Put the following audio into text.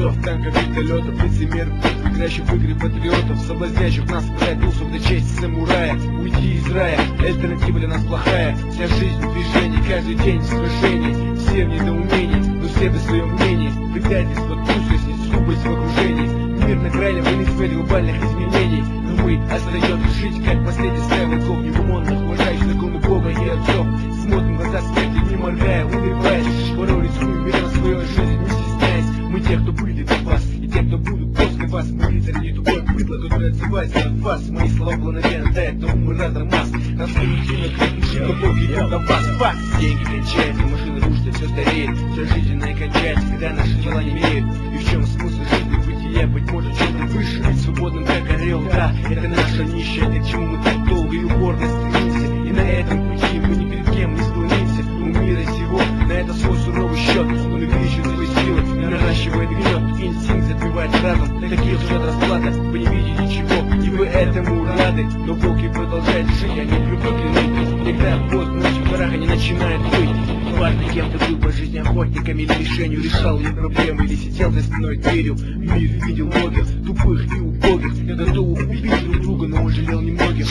бойцов, танков, вертолетов, лицемеров, играющих в игры патриотов, соблазняющих нас пытать душу до чести самурая. Уйти из рая, альтернатива для нас плохая. Вся жизнь в движении, каждый день в свершении. Все в недоумении, но все при своем мнении. Предательство, трусость, скупость в окружении. Мир на грани войны своих глобальных изменений. Но мы остаемся жить, как последний стая волков, неумонных, уважающих законы Бога и отцов. Смотрим в глаза смерти, не моргая, улыбаясь. Порой рискуем, берем свою жизнь, не стесняясь. Мы те, кто были до вас, и те, кто будут после вас. Мы рыцари, не тупое быдло, которое отзывается от вас. Мои слова планомерно тают, но умы разом масс. Нас коллективно кричит, готов идет до вас. Факт! Деньги кончаются, машины рушатся, все стареет. Все жизненное кончается, когда наши дела не имеют. И в чем смысл жизни, бытия, быть может, чем-то выше, быть свободным, как орел. Да, это наша нищая, это к чему мы так долго и упорно стремимся. И на этом пути мы ни перед кем не склонимся. У мира сего на это свой суровый счет. Он увеличивает свои силы и наращивает гнет. Инстинкт затмевает разум, таких ждет расплата. Вы не видите ничего, и вы этому рады. Но волки продолжают жить, они привыкли. Когда поздно ночью в горах они начинают быть. Неважно, кем ты был по жизни, охотником или мишенью. Решал ли проблемы или сидел за спиной дверью. Мир видел многих, тупых и убогих, готовых убить друг друга, но он жалел немногих.